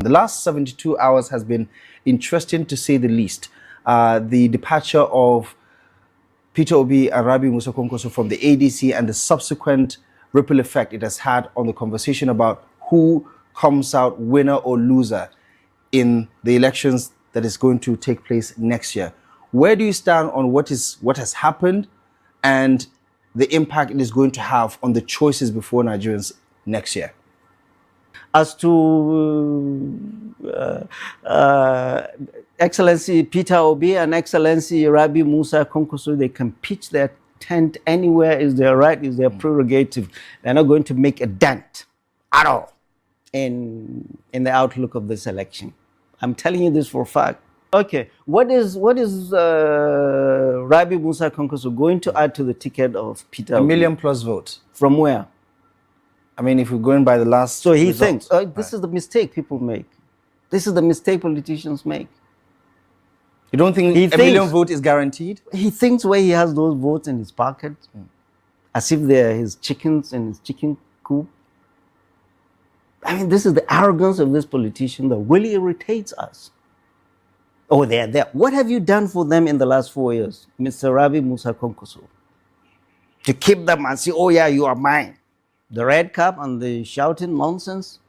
The last 72 hours has been interesting to say the least. The departure of Peter Obi and Rabi Musa Kwankwaso from the ADC and the subsequent ripple effect it has had on the conversation about who comes out winner or loser in the elections that is going to take place next year. Where do you stand on what has happened and the impact it is going to have on the choices before Nigerians next year? As to Excellency Peter Obi and Excellency Rabi Musa Kwankwaso, they can pitch their tent anywhere, is their right, is their prerogative. They're not going to make a dent at all in the outlook of this election. I'm telling you this for a fact. Okay, what is Rabi Musa Kwankwaso going to add to the ticket of Peter Obi? 1 million plus votes. From where? I mean, if we're going by the last So he results, thinks, this is the mistake people make. This is the mistake politicians make. You don't think a million vote is guaranteed? He thinks where he has those votes in his pocket, as if they're his chickens in his chicken coop. I mean, this is the arrogance of this politician that really irritates us. Oh, they're there. What have you done for them in the last 4 years, Mr. Rabi Musa Kwankwaso? To keep them and say, oh yeah, you are mine. The red cap and the shouting nonsense.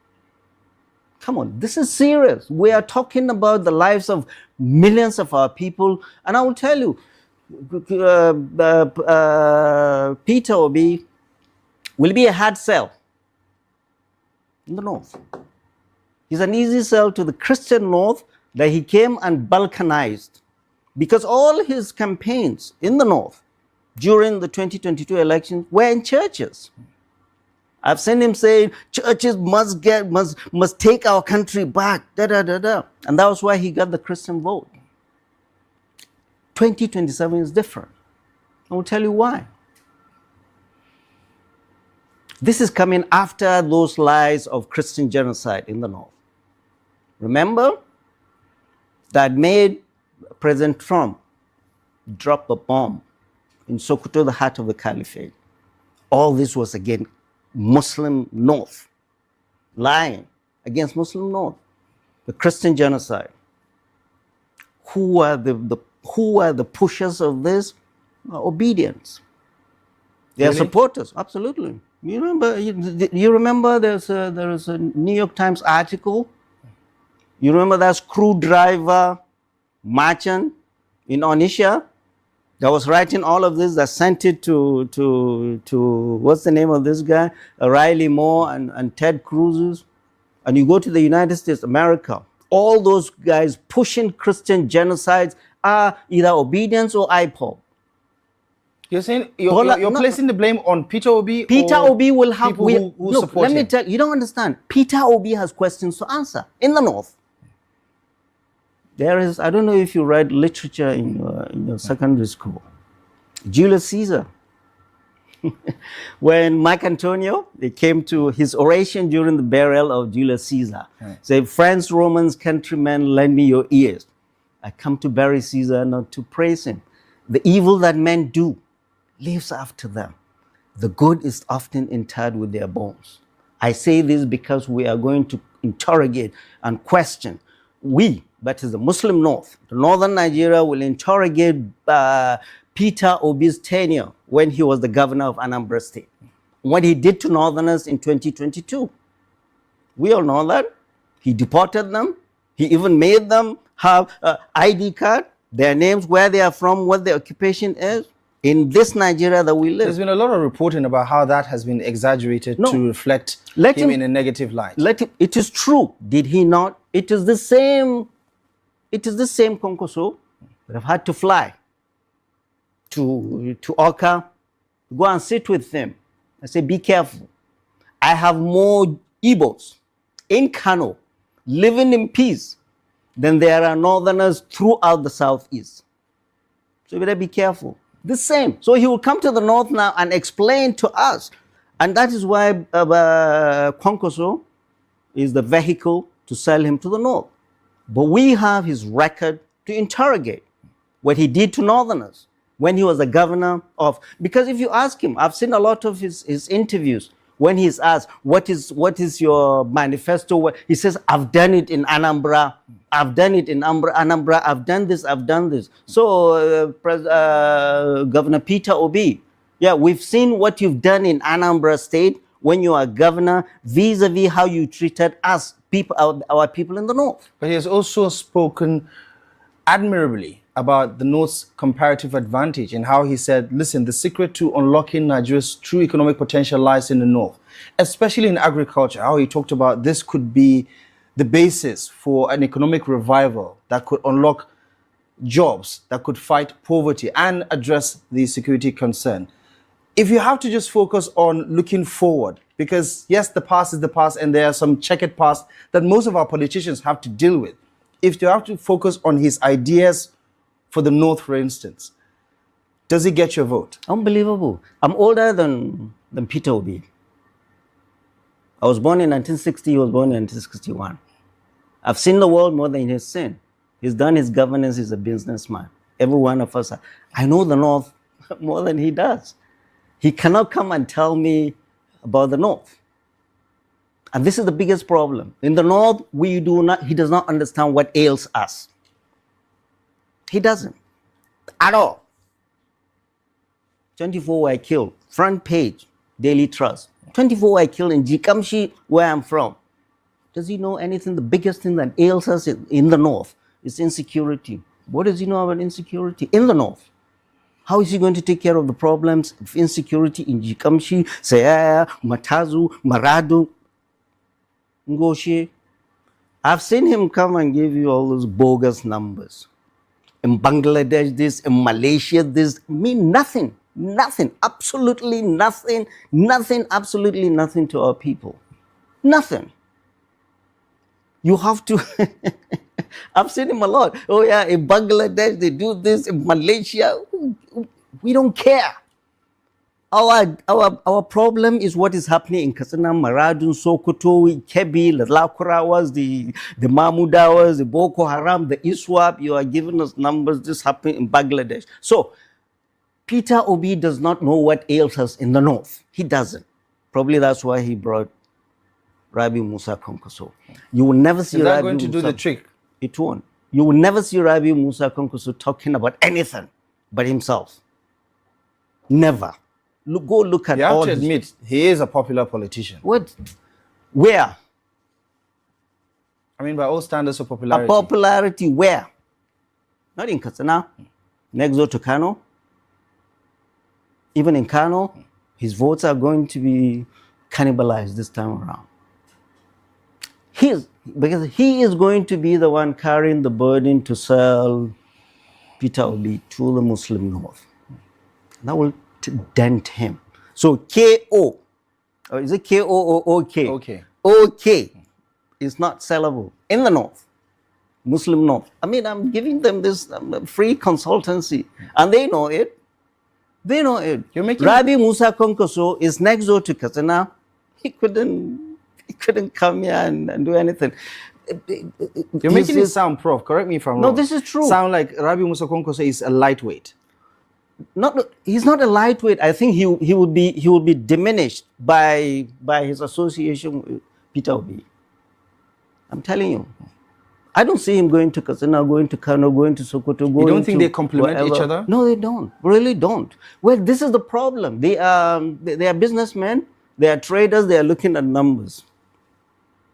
Come on, this is serious. We are talking about the lives of millions of our people. And I will tell you, Peter Obi will be a hard sell in the North. He's an easy sell to the Christian North that he came and balkanized. Because all his campaigns in the North during the 2022 elections were in churches. I've seen him saying churches must take our country back, And that was why he got the Christian vote. 2027 is different. I will tell you why. This is coming after those lies of Christian genocide in the North. Remember? That made President Trump drop a bomb in Sokoto, the heart of the caliphate. All this was again Muslim North, lying against Muslim North, the Christian genocide. Who are the pushers of this? Obedience. They are supporters, absolutely. You remember there is a New York Times article. You remember that screwdriver merchant in Onisha that was writing all of this, that sent it to what's the name of this guy? Riley Moore and Ted Cruz. And you go to the United States, America, all those guys pushing Christian genocides are either obedience or IPOB. You're saying you're placing the blame on Peter Obi? Peter Obi will have people who support him. Let me tell you, you don't understand. Peter Obi has questions to answer in the North. There is, I don't know if you read literature in your secondary school. Julius Caesar. When Mark Antonio, they came to his oration during the burial of Julius Caesar. Say, friends, Romans, countrymen, lend me your ears. I come to bury Caesar, not to praise him. The evil that men do lives after them. The good is often interred with their bones. I say this because we are going to interrogate and question. That is the Muslim North, the Northern Nigeria will interrogate Peter Obi's tenure when he was the governor of Anambra State. What he did to Northerners in 2022. We all know that. He deported them. He even made them have an ID card, their names, where they are from, what their occupation is. In this Nigeria that we live. There's been a lot of reporting about how that has been exaggerated to reflect him in a negative light. It is true. Did he not? It is the same Kwankwaso that have had to fly to Oka, go and sit with them. I say, be careful. I have more Igbos in Kano living in peace than there are Northerners throughout the Southeast. So you better be careful. The same. So he will come to the North now and explain to us. And that is why Kwankwaso is the vehicle to sell him to the North. But we have his record to interrogate what he did to Northerners when he was the governor of... Because if you ask him, I've seen a lot of his interviews when he's asked, what is your manifesto? He says, I've done it in Anambra. I've done it in Anambra. I've done this. I've done this. So, Governor Peter Obi, yeah, we've seen what you've done in Anambra State when you are governor, vis-a-vis how you treated us, people, our people in the north. But he has also spoken admirably about the North's comparative advantage and how he said, listen, the secret to unlocking Nigeria's true economic potential lies in the North, especially in agriculture. How he talked about this could be the basis for an economic revival that could unlock jobs, that could fight poverty and address the security concern. If you have to just focus on looking forward, because yes, the past is the past and there are some checkered past that most of our politicians have to deal with. If you have to focus on his ideas for the North, for instance, does he get your vote? Unbelievable. I'm older than Peter Obi. I was born in 1960, he was born in 1961. I've seen the world more than he's seen. He's done his governance, he's a businessman. Every one of us, I know the North more than he does. He cannot come and tell me about the North. And this is the biggest problem. In the North, he does not understand what ails us. He doesn't, at all. 24 were killed, front page, Daily Trust. 24 were killed in Jikamshi, where I'm from. Does he know anything? The biggest thing that ails us in the North is insecurity. What does he know about insecurity in the North? How is he going to take care of the problems of insecurity in Jikamshi, Sayaya, Matazu, Maradu, Ngoshi? I've seen him come and give you all those bogus numbers. In Bangladesh, this, in Malaysia, this, mean nothing, absolutely nothing, absolutely nothing to our people. Nothing. You have to, I've seen him a lot. Oh yeah, in Bangladesh, they do this, in Malaysia, we don't care. Our problem is what is happening in Katsina, Maradun, Sokoto, Kebbi, the Lakurawas, the Mahmudawas, the Boko Haram, the ISWAP. You are giving us numbers. This happening in Bangladesh. So Peter Obi does not know what ails us in the North. He doesn't. Probably that's why he brought Rabi Musa Kwankwaso. You will never see Is that Rabi going to do Musa. the trick? It won't. You will never see Rabi Musa Kwankwaso talking about anything but himself. Never. Go look at You have all to admit, he is a popular politician. What? Where? I mean, by all standards of A popularity. popularity where? Not in Katsina, next door to Kano. Even in Kano, his votes are going to be cannibalized this time around. Because he is going to be the one carrying the burden to sell Peter Obi to the Muslim North. That will dent him. So KO, or is it KO or OK? Okay. OK is not sellable in the North, Muslim North. I mean, I'm giving them this free consultancy, and they know it. They know it. You're making Rabi Musa Kwankwaso is next door to Katsina. He couldn't come here and do anything. You're making it sound, Prof, correct me if I'm wrong. No, this is true. Sound like Rabi Musa Kwankwaso is a lightweight. He's not a lightweight. I think he would be diminished by his association with Peter Obi. I'm telling you. I don't see him going to Katsina, going to Kano, going to Sokoto. You don't think they complement wherever. each other? No, they don't. Really don't. Well, this is the problem. They are businessmen. They are traders. They are looking at numbers.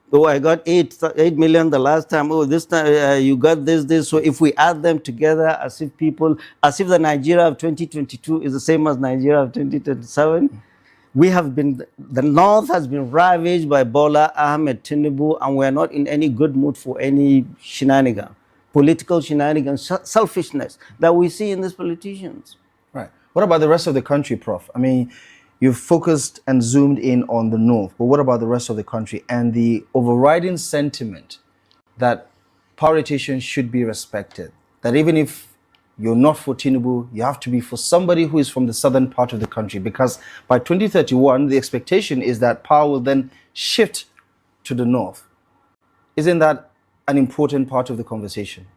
Oh, I got 8 million the last time. Oh, this time you got this. So if we add them together, as if the Nigeria of 2022 is the same as Nigeria of 2027, the North has been ravaged by Bola Ahmed Tinubu, and we're not in any good mood for any shenanigan, political shenanigans, selfishness that we see in these politicians. Right. What about the rest of the country, Prof? I mean, you've focused and zoomed in on the North, but what about the rest of the country and the overriding sentiment that politicians should be respected? That even if you're not for Tinubu, you have to be for somebody who is from the southern part of the country, because by 2031, the expectation is that power will then shift to the North. Isn't that an important part of the conversation?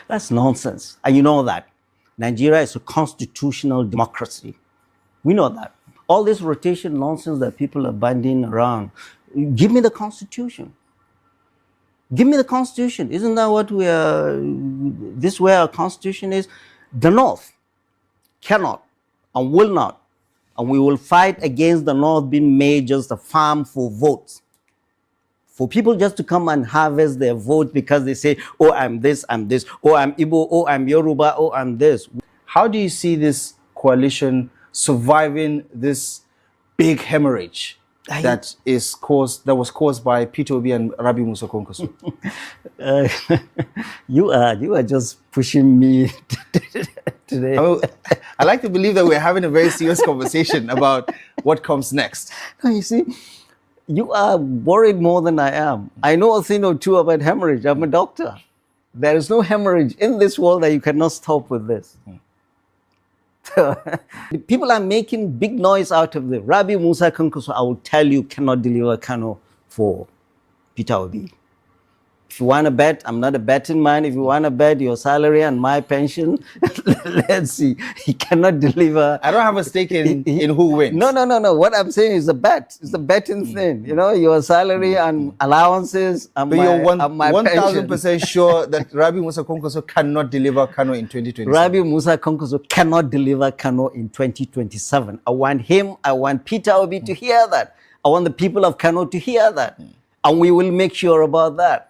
That's nonsense. And you know that. Nigeria is a constitutional democracy. We know that. All this rotation nonsense that people are banding around. Give me the Constitution. Give me the Constitution. Isn't that what we are? This is where our Constitution is. The North cannot and will not, and we will fight against the North being made just a farm for votes. For people just to come and harvest their vote because they say, oh, I'm this, oh, I'm Igbo, oh, I'm Yoruba, oh, I'm this. How do you see this coalition surviving this big hemorrhage that was caused by Peter Obi and Rabi Musa Kwankwaso? You are just pushing me today. I like to believe that we're having a very serious conversation about what comes next. No, you see, you are worried more than I am. I know a thing or two about hemorrhage. I'm a doctor. There is no hemorrhage in this world that you cannot stop with this. People are making big noise out of the Rabi Musa Kwankwaso. I will tell you, cannot deliver Kano for Peter Obi. If you want to bet, I'm not a betting man. If you want to bet your salary and my pension, let's see. He cannot deliver. I don't have a stake in who wins. No. What I'm saying is a bet. It's a betting thing. You know, your salary and allowances and but you're you're 1,000% sure that Rabi Musa Kwankwaso cannot deliver Kano in 2027. Rabi Musa Kwankwaso cannot deliver Kano in 2027. I want him, I want Peter Obi to hear that. I want the people of Kano to hear that. And we will make sure about that.